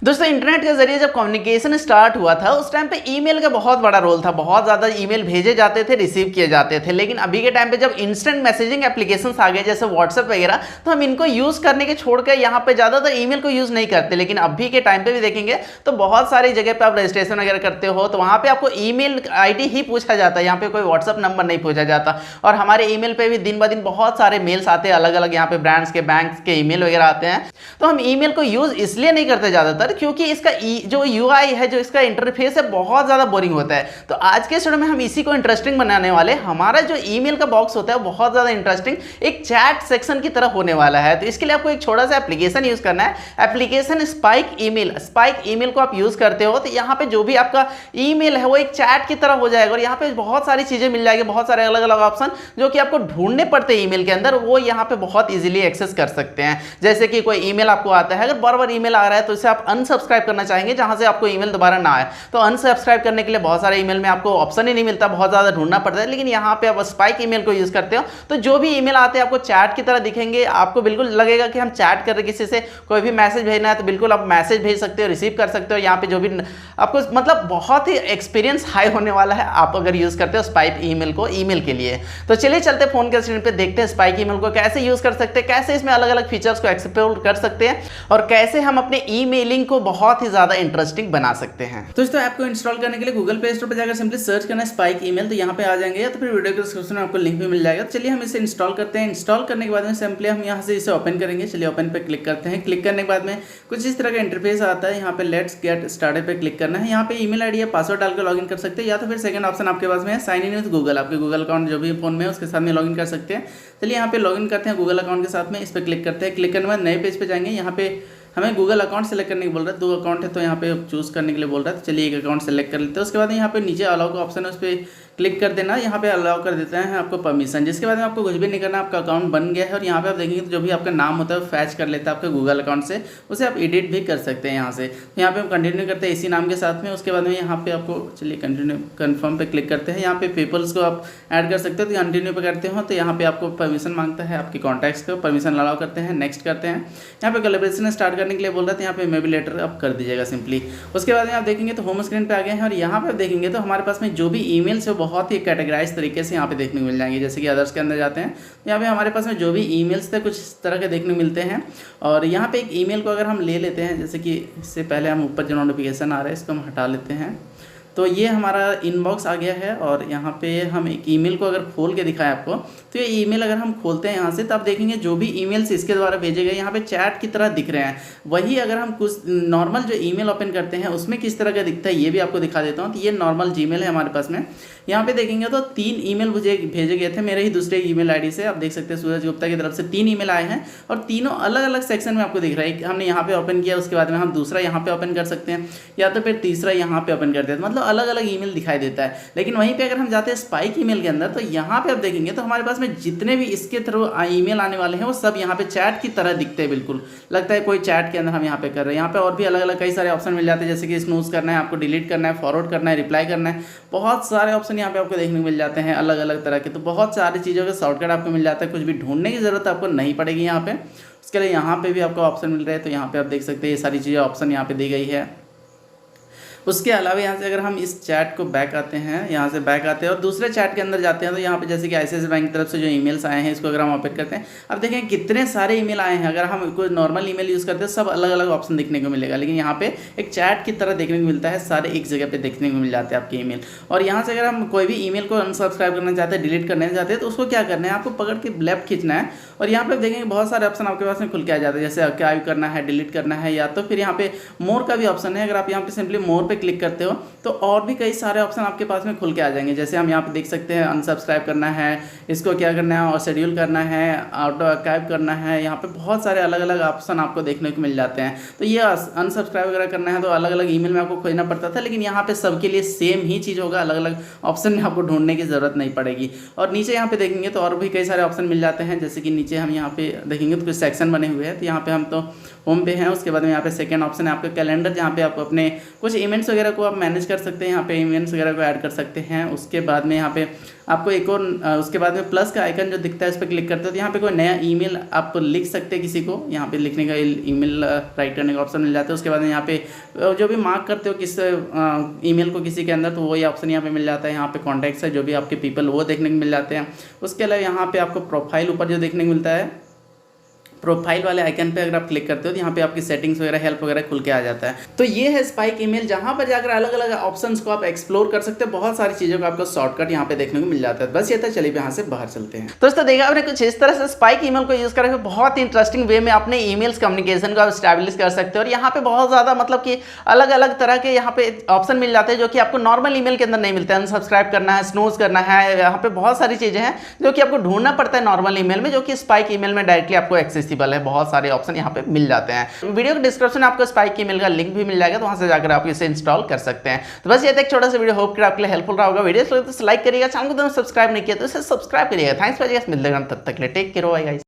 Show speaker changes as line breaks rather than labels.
दोस्तों इंटरनेट के जरिए जब कम्युनिकेशन स्टार्ट हुआ था उस टाइम पे ईमेल का बहुत बड़ा रोल था। बहुत ज़्यादा ईमेल भेजे जाते थे, रिसीव किए जाते थे। लेकिन अभी के टाइम पे जब इंस्टेंट मैसेजिंग एप्लीकेशंस आ गए जैसे व्हाट्सएप वगैरह, तो हम इनको यूज़ करने के छोड़कर यहाँ पे ज़्यादातर ईमेल को यूज़ नहीं करते। लेकिन अभी के टाइम पे भी देखेंगे तो बहुत सारी जगह पे आप रजिस्ट्रेशन वगैरह करते हो तो वहाँ पे आपको ईमेल आईडी ही पूछा जाता है, यहाँ पे कोई व्हाट्सएप नंबर नहीं पूछा जाता। और हमारे ईमेल पे भी दिन ब दिन बहुत सारे मेल्स आते हैं, अलग अलग यहाँ पे ब्रांड्स के, बैंक्स के ईमेल वगैरह आते हैं। तो हम ईमेल को यूज़ इसलिए नहीं करते ज़्यादातर क्योंकि इसका जो यूआई है, जो इसका इंटरफेस है, बहुत ज़्यादा बोरिंग होता है। तो आज के स्टूडियो में हम इसी को इंटरेस्टिंग बनाने वाले। हमारा जो ईमेल का बॉक्स होता है बहुत ज़्यादा इंटरेस्टिंग एक चैट सेक्शन की तरह होने वाला है। तो इसके लिए आपको एक छोटा सा एप्लीकेशन यूज़ करना है, application spike email. Spike email को आप यूज़ करते हो तो यहाँ पे जो भी आपका ईमेल है वो एक चैट की तरह हो जाएगा और यहाँ पे बहुत सारी चीज़ें मिल जाएगी, बहुत सारे अलग अलग ऑप्शन जो कि आपको ढूंढने पड़ते हैं ईमेल के अंदर, वो यहाँ पे बहुत ईजिली एक्सेस कर सकते हैं। जैसे कि कोई ईमेल आपको आता है, अगर बार बार ईमेल आ रहा है तो इसे आप अनसब्सक्राइब करना चाहेंगे जहां से आपको ईमेल दोबारा ना आए। तो अनसब्सक्राइब करने के लिए बहुत सारे ईमेल में आपको ऑप्शन ही नहीं मिलता, बहुत ज़्यादा ढूंढना पड़ता है। लेकिन यहाँ पे आप स्पाइक ईमेल को यूज़ करते हो तो जो भी ईमेल आते हैं आपको चैट की तरह दिखेंगे। आपको बिल्कुल लगेगा कि हम चैट कर रहे हैं, किसी से कोई भी मैसेज भेजना है तो बिल्कुल आप मैसेज भेज सकते हो, रिसीव कर सकते हो। यहाँ पे जो भी आपको मतलब बहुत ही एक्सपीरियंस हाई होने वाला है आप अगर यूज़ करते हो स्पाइक ईमेल को ईमेल के लिए। तो चलिए चलते फोन के स्क्रीन पे देखते हैं स्पाइक ईमेल को कैसे यूज़ कर सकते हैं, कैसे इसमें अलग अलग फीचर्स को एक्सप्लोर कर सकते हैं और कैसे हम अपने ईमेलिंग को बहुत ही ज़्यादा इंटरेस्टिंग बना सकते हैं। तो दोस्तों ऐप को इंस्टॉल करने के लिए गूगल प्ले स्टोर पर जाकर सिंपली सर्च करना है स्पाइक ईमेल, तो यहाँ पे आ जाएंगे या तो फिर वीडियो के डिस्क्रिप्शन में आपको लिंक भी मिल जाएगा। चलिए हम इसे इंस्टॉल करते हैं। इंस्टॉल करने के बाद में सिंपली हम यहाँ से इसे ओपन करेंगे। चलिए ओपन पे क्लिक करते हैं। क्लिक करने के बाद में कुछ इस तरह का इंटरफेस आता है। यहाँ पे लेट्स गेट स्टार्टेड पे क्लिक करना है। यहाँ पे ईमेल आईडी या पासवर्ड डालकर लॉगिन कर सकते हैं या तो फिर सेकंड ऑप्शन आपके पास में है साइन इन विद गूगल। आपके गूगल अकाउंट जो भी फोन में है उसके साथ में लॉगिन कर सकते हैं। चलिए यहाँ पे लॉगिन करते हैं गूगल अकाउंट के साथ में, इस पर क्लिक करते हैं। क्लिक करने के बाद नए पेज पे जाएंगे। यहाँ पे हमें गूगल अकाउंट सेलेक्ट करने को बोल रहा है, 2 अकाउंट है तो यहाँ पे चूज़ करने के लिए बोल रहा है। तो चलिए एक अकाउंट सेलेक्ट कर लेते हैं। उसके बाद यहाँ पे नीचे अलाउ का ऑप्शन है, उस पर क्लिक कर देना। यहाँ पे अलाउ कर देते हैं आपको परमिशन, जिसके बाद में आपको कुछ भी नहीं करना, आपका अकाउंट बन गया है। और यहाँ पे आप देखेंगे तो जो भी आपका नाम होता है फैच कर लेता है आपके गूगल अकाउंट से, उसे आप एडिट भी कर सकते हैं यहाँ से। यहाँ पे हम कंटिन्यू करते हैं इसी नाम के साथ में। उसके बाद में यहाँ पे आपको चलिए कंटिन्यू कन्फर्म पे क्लिक करते हैं। यहाँ पे पीपल्स को आप ऐड कर सकते हो, तो कंटिन्यू पे करते हो तो यहाँ पे आपको परमिशन मांगता है, आपके कॉन्टैक्ट्स को परमिशन अलाउ करते हैं, नेक्स्ट करते हैं। यहाँ पे कोलैबोरेशन स्टार्ट करने के लिए बोल रहा है, यहाँ पे मे बी लेटर आप कर दीजिएगा सिंपली। उसके बाद में आप देखेंगे तो होम स्क्रीन पे आ गए हैं और यहाँ पे आप देखेंगे तो हमारे पास में जो भी ईमेल्स है बहुत ही कैटेगराइज तरीके से यहाँ पे देखने को मिल जाएंगे। जैसे कि अदर्स के अंदर जाते हैं तो यहाँ पे हमारे पास में जो भी ईमेल्स थे कुछ तरह के देखने को मिलते हैं। और यहाँ पे एक ईमेल को अगर हम ले लेते हैं, जैसे कि इससे पहले हम ऊपर जो नोटिफिकेशन आ रहा है इसको हम हटा लेते हैं, तो ये हमारा इनबॉक्स आ गया है। और यहाँ पे हम एक ईमेल को अगर खोल के दिखाएं आपको, तो ये ईमेल अगर हम खोलते हैं यहाँ से तो आप देखेंगे जो भी ईमेल्स इसके द्वारा भेजे गए यहाँ पे चैट की तरह दिख रहे हैं। वही अगर हम कुछ नॉर्मल जो ईमेल ओपन करते हैं उसमें किस तरह का दिखता है ये भी आपको दिखा देता हूँ। तो ये नॉर्मल जीमेल है हमारे पास में। यहाँ पे देखेंगे तो 3 ईमेल मुझे भेजे गए थे मेरे ही दूसरे ईमेल आईडी से। आप देख सकते हैं सूरज गुप्ता की तरफ से 3 ईमेल आए हैं और तीनों अलग अलग सेक्शन में आपको दिख रहा है। हमने यहाँ पे ओपन किया, उसके बाद में हम दूसरा यहाँ पे ओपन कर सकते हैं या तो फिर तीसरा यहाँ पे ओपन करते हैं, मतलब अलग अलग ईमेल दिखाई देता है। लेकिन वहीं पे अगर हम जाते हैं स्पाइक ईमेल के अंदर तो यहाँ पे आप देखेंगे तो हमारे पास में जितने भी इसके थ्रू ईमेल आने वाले हैं वो सब यहाँ पे चैट की तरह दिखते हैं। बिल्कुल लगता है कोई चैट के अंदर हम यहाँ पे कर रहे हैं। यहाँ पे और भी अलग अलग कई सारे ऑप्शन मिल जाते हैं, जैसे कि स्नूज करना है, आपको डिलीट करना है, फॉरवर्ड करना है, रिप्लाई करना है, बहुत सारे ऑप्शन यहाँ पे आपको देखने को मिल जाते हैं अलग अलग तरह के। तो बहुत सारी चीज़ों का शॉर्टकट आपको मिल जाता है, कुछ भी ढूंढने की जरूरत आपको नहीं पड़ेगी यहाँ पे। उसके लिए यहाँ पे भी आपको ऑप्शन मिल रहे हैं, तो यहाँ पे आप देख सकते हैं ये सारी चीज़ें ऑप्शन यहाँ पे दी गई है। उसके अलावा यहाँ से अगर हम इस चैट को बैक आते हैं, यहाँ से बैक आते हैं और दूसरे चैट के अंदर जाते हैं तो यहाँ पे जैसे कि ICICI बैंक की तरफ से जो ईमेल्स आए हैं इसको अगर हम ओपन करते हैं, अब देखें कितने सारे ईमेल आए हैं। अगर हम कोई नॉर्मल ईमेल यूज़ करते हैं सब अलग अलग ऑप्शन देखने को मिलेगा, लेकिन यहाँ पे एक चैट की तरह देखने को मिलता है, सारे एक जगह पर देखने को मिल जाते हैं आपके ईमेल। और यहाँ से अगर हम कोई भी ईमेल को अनसब्सक्राइब करना चाहते हैं, डिलीट करना चाहते हैं, तो उसको क्या करना है, आपको पकड़ के लेफ्ट खींचना है और यहाँ पे देखेंगे बहुत सारे ऑप्शन आपके पास में खुल के आ जाते हैं, जैसे आर्काइव करना है, डिलीट करना है, या तो फिर यहाँ पे मोर का भी ऑप्शन है। अगर आप यहाँ पे सिंपली मोर पे क्लिक करते हो तो और भी कई सारे ऑप्शन आपके पास में खुल के आ जाएंगे। जैसे हम यहाँ पे देख सकते हैं अनसब्सक्राइब करना है, इसको क्या करना है, और शेड्यूल करना है, ऑटो आर्काइव करना है। यहाँ पे बहुत सारे अलग अलग ऑप्शन आपको देखने को मिल जाते हैं। तो ये अनसब्सक्राइब वगैरह करना है तो अलग अलग ईमेल में आपको खोजना पड़ता था, लेकिन यहाँ पे सबके लिए सेम ही चीज़ होगा, अलग अलग ऑप्शन में आपको ढूंढने की ज़रूरत नहीं पड़ेगी। और नीचे यहाँ पे देखेंगे तो और भी कई सारे ऑप्शन मिल जाते हैं, जैसे कि नीचे हम यहाँ पे देखेंगे तो कुछ सेक्शन बने हुए हैं। तो यहाँ पे हम तो
होम पे है। उसके बाद में यहाँ पे सेकंड ऑप्शन है आपका कैलेंडर, जहाँ पे आप अपने कुछ इवेंट्स वगैरह को आप मैनेज कर सकते हैं, यहाँ पे इवेंट्स वगैरह को ऐड कर सकते हैं। उसके बाद में यहाँ पे आपको एक और उसके बाद में प्लस का आइकन जो दिखता है उस पर क्लिक करते हो तो यहाँ पे कोई नया ईमेल आप लिख सकते हैं किसी को, यहाँ पे लिखने का ईमेल राइट करने का ऑप्शन मिल जाता है। उसके बाद में यहाँ पे जो भी मार्क करते हो किस ईमेल को किसी के अंदर, तो वही ऑप्शन यहाँ पे मिल जाता है। यहाँ पे कॉन्टैक्ट्स है जो भी आपके पीपल वो देखने को मिल जाते हैं। उसके अलावा यहाँ पे आपको प्रोफाइल ऊपर जो देखने को मिलता है, प्रोफाइल वाले आइकन पे अगर आप क्लिक करते हो तो यहाँ पे आपकी सेटिंग्स वगैरह हेल्प वगैरह खुल के आ जाता है। तो ये है स्पाइक ईमेल, जहाँ पर जाकर अलग अलग ऑप्शंस को आप एक्सप्लोर कर सकते हो। बहुत सारी चीज़ों का आपको शॉर्टकट यहाँ पे देखने को मिल जाता है। बस ये था, चलिए यहाँ से बाहर चलते हैं।
दोस्तों देखा आपने कुछ इस तरह से स्पाइक ईमेल को यूज करके बहुत ही इंटरेस्टिंग वे में अपने ईमेल्स कम्युनिकेशन को आप स्टैब्लिश कर सकते हो। और यहाँ पे बहुत ज़्यादा मतलब कि अलग अलग तरह के यहाँ पे ऑप्शन मिल जाते हैं जो कि आपको नॉर्मल ईमेल के अंदर नहीं मिलते हैं। अनसब्सक्राइब करना है, स्नूज करना है, यहाँ पे बहुत सारी चीज़ें हैं जो कि आपको ढूंढना पड़ता है नॉर्मल ईमेल में, जो कि स्पाइक ईमेल में डायरेक्टली आपको एक्सेसिबल है। बहुत सारे ऑप्शन यहाँ पे मिल जाते हैं। वीडियो के डिस्क्रिप्शन में आपको स्पाइक ईमेल का लिंक भी मिल जाएगा, तो वहां से जाकर आप इसे इंस्टॉल कर सकते हैं। तो बस ये था एक छोटा सा वीडियो, होप कि आपके लिए हेल्पफुल रहा होगा। वीडियो तो लाइक करिएगा, चैनल को सब्सक्राइब नहीं किया तो इसे सब्सक्राइब करिएगा। थैंक्स फॉर वॉचिंग, मिलते हैं तब तक के लिए, टेक केयर, बाय गाइस।